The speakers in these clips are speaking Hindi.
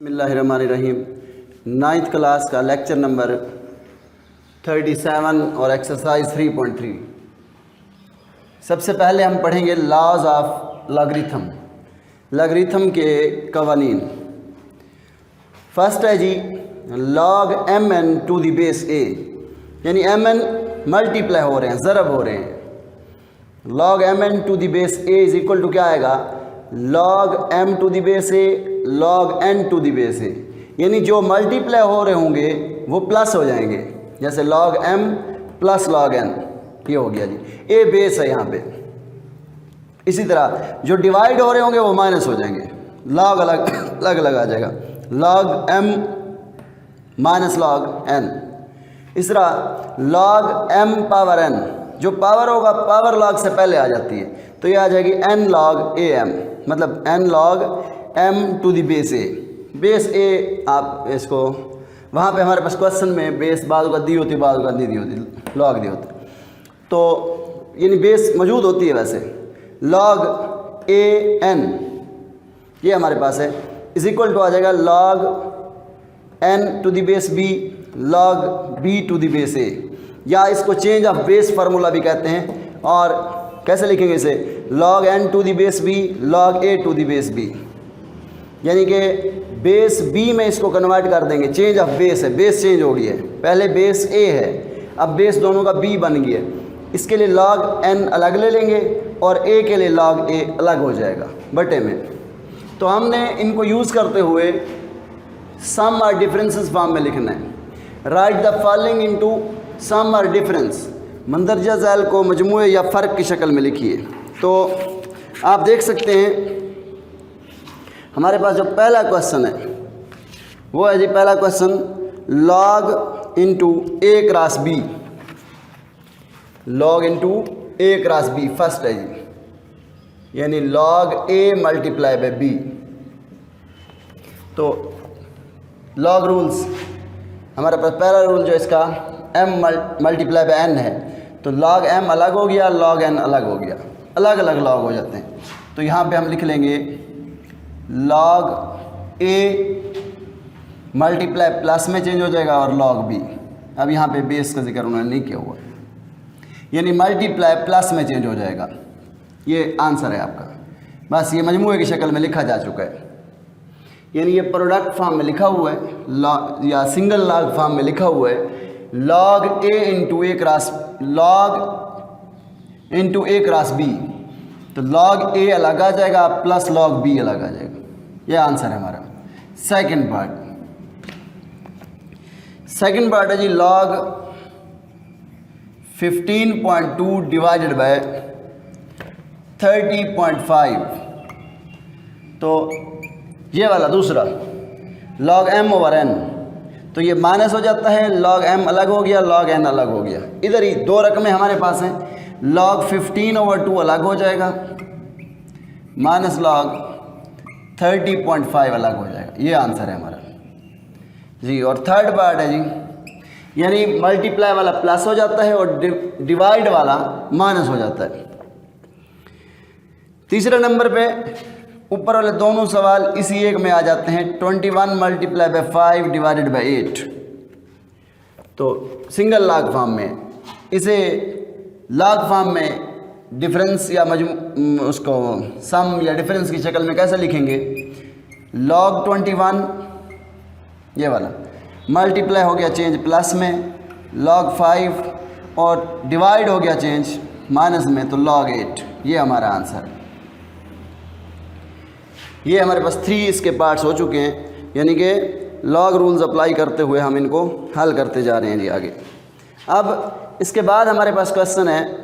बिस्मिल्लाहिर्रहमानिर्रहीम। 9th क्लास का लेक्चर नंबर 37 और एक्सरसाइज 3.3। सबसे पहले हम पढ़ेंगे लॉज ऑफ लॉगरिथम, लॉगरिथम के कवानीन। फर्स्ट है जी log mn to the base a, यानी mn मल्टीप्लाई हो रहे हैं, ज़रब हो रहे हैं। log mn to the base a is equal to क्या आएगा, log m to the base a log n to the base a, यानी जो मल्टीप्लाई हो रहे होंगे वो प्लस हो जाएंगे। जैसे log m plus log n, ये हो गया जी, a बेस है यहाँ पे। इसी तरह जो डिवाइड हो रहे होंगे वो माइनस हो जाएंगे, log अलग अलग आ जाएगा, log m minus log n। इस तरह log m पावर n, जो पावर होगा पावर log से पहले आ जाती है, तो ये आ जाएगी n log am, मतलब n log m to the base a। Base a आप इसको वहाँ पे हमारे पास क्वेश्चन में बेस बाद का दी होती, बाद का नहीं दी होती, log दी होती, तो यानी बेस मौजूद होती है। वैसे log a n ये हमारे पास है, इज इक्वल टू आ जाएगा log n to the base b log b to the base a, या इसको चेंज ऑफ बेस फार्मूला भी कहते हैं। और कैसे लिखेंगे इसे, log n to the base b log a to the base b, यानी कि बेस b में इसको कन्वर्ट कर देंगे। चेंज ऑफ बेस है, बेस चेंज हो गई है, पहले बेस a है, अब बेस दोनों का b बन गया है। इसके लिए log n अलग ले लेंगे और a के लिए log a अलग हो जाएगा बटे में। तो हमने इनको यूज़ करते हुए सम और डिफरेंसेस फॉर्म में लिखना है। Right the following into some और डिफरेंस, मंदरजा झैल को मजमूए या फ़र्क की शक्ल में लिखिए। तो आप देख सकते हैं हमारे पास जो पहला क्वेश्चन है वो है जी, पहला question log into a cross b, log into a cross b first है जी, यानी log a multiply by b। तो log रूल्स हमारे पास पहला रूल जो इसका m मल्टीप्लाई बाय n है, तो log m अलग हो गया, log n अलग हो गया, अलग अलग log हो जाते हैं। तो यहाँ पे हम लिख लेंगे log a मल्टीप्लाई प्लस में चेंज हो जाएगा और log b, अब यहाँ पे बेस का जिक्र उन्होंने नहीं किया हुआ, यानी मल्टीप्लाई प्लस में चेंज हो जाएगा। ये आंसर है आपका, बस ये मजमूए की शक्ल में लिखा जा चुका है, यानी ये प्रोडक्ट फॉर्म में लिखा हुआ है या सिंगल लॉग फॉर्म में लिखा हुआ है log a into A cross log into A cross b, तो log a अलग आ जाएगा प्लस log b अलग आ जाएगा। ये आंसर है हमारा। सेकंड पार्ट है जी log 15.2 डिवाइडेड बाय 30.5, तो ये वाला दूसरा log m ओवर n, तो ये माइनस हो जाता है, log m अलग हो गया, log n अलग हो गया। इधर ही दो रकमें हमारे पास हैं, log 15 ओवर 2 अलग हो जाएगा, माइनस log 30.5 अलग हो जाएगा। ये आंसर है हमारा जी। और थर्ड पार्ट है जी, यानी मल्टीप्लाई वाला प्लस हो जाता है और डिवाइड वाला माइनस हो जाता है। तीसरे नंबर पे ऊपर वाले दोनों सवाल इसी एक में आ जाते हैं, 21 मल्टीप्लाई बाय 5 डिवाइडेड बाय 8, तो सिंगल लॉग फॉर्म में। इसे लॉग फॉर्म में डिफरेंस या उसको सम या डिफरेंस की शक्ल में कैसे लिखेंगे, log 21 ये वाला मल्टीप्लाई हो गया चेंज प्लस में, log 5 और डिवाइड हो गया चेंज माइनस में, तो log 8। ये हमारा आंसर है। ये हमारे पास 3 इसके पार्ट्स हो चुके हैं, यानी कि log रूल्स अप्लाई करते हुए हम इनको हल करते जा रहे हैं जी आगे। अब इसके बाद हमारे पास क्वेश्चन है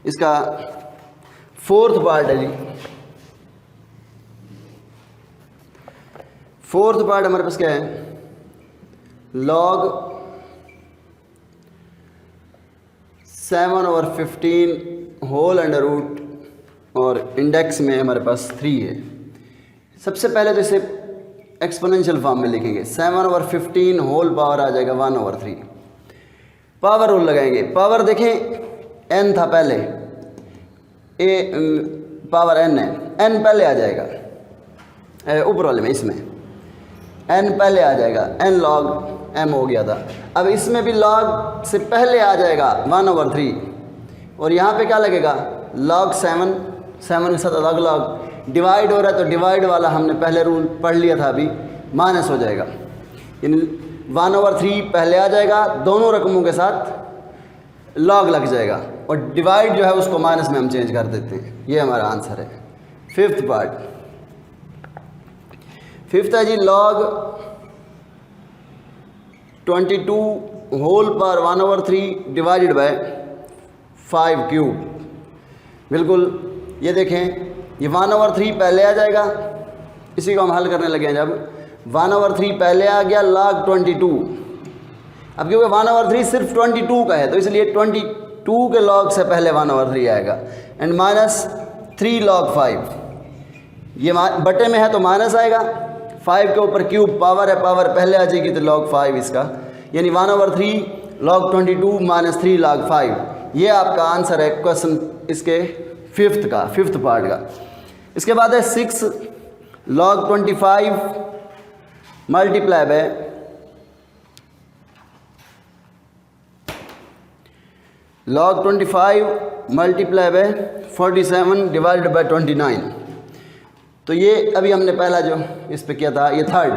इसका फोर्थ पार्ट है जी। फोर्थ पार्ट हमारे पास क्या है, log 7 over 15 whole under root, और इंडेक्स में हमारे पास 3 है। सबसे पहले तो इसे एक्सपोनेंशियल फॉर्म में लिखेंगे, 7 ओवर 15 होल पावर आ जाएगा 1 ओवर 3। पावर रूल लगाएंगे, पावर देखें n था पहले, a पावर n है, n पहले आ जाएगा, ऊपर वाले में, इसमें n पहले आ जाएगा, n log m हो गया था। अब इसमें भी log से पहले आ जाएगा 1/3 और यहाँ पे क्या लगेगा log 7 के साथ अलग log, डिवाइड हो रहा है तो डिवाइड वाला हमने पहले रूल पढ़ लिया था, अभी माइनस हो जाएगा, यानी 1/3 पहले आ जाएगा, दोनों रकमों के साथ log लग जाएगा और डिवाइड जो है उसको माइनस में हम चेंज कर देते हैं। ये हमारा आंसर है। फिफ्थ पार्ट, फिफ्थ है जी log 22 होल पर 1/3 डिवाइडेड बाय 5 क्यूब। बिल्कुल, ये देखें, ये 1/3 पहले आ जाएगा, इसी को हम हल करने लगे हैं। जब 1/3 पहले आ गया log 22, अब क्योंकि 1/3 सिर्फ 22 का है तो इसलिए 22 के log से पहले 1/3 आएगा, एंड माइनस 3 log 5, ये बटे में है तो माइनस आएगा, 5 के ऊपर क्यूब पावर है, पावर पहले आ जाएगी तो log 5 इसका, यानी 1/3 log 22 माइनस 3 log 5। ये आपका आंसर है क्वेश्चन इसके फिफ्थ का, फिफ्थ पार्ट का। इसके बाद है 6 log 25 multiply by log 25 multiply by 47 divided by 29। तो ये अभी हमने पहला जो इस पे किया था, ये थर्ड,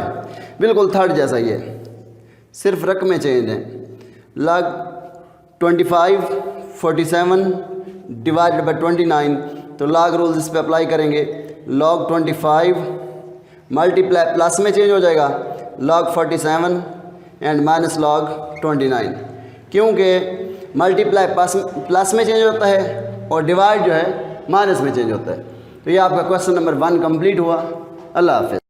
बिल्कुल थर्ड जैसा ही है, सिर्फ रकमें चेंज हैं। log 25 47 डिवाइडेड बाय 29, तो log रूल्स इस पे अप्लाई करेंगे। log 25 मल्टीप्लाई प्लस में चेंज हो जाएगा log 47 एंड माइनस log 29, क्योंकि मल्टीप्लाई प्लस में चेंज होता है और डिवाइड जो है माइनस में चेंज होता है। तो ये आपका क्वेश्चन नंबर 1 कंप्लीट हुआ। अल्लाह हाफ़िज़।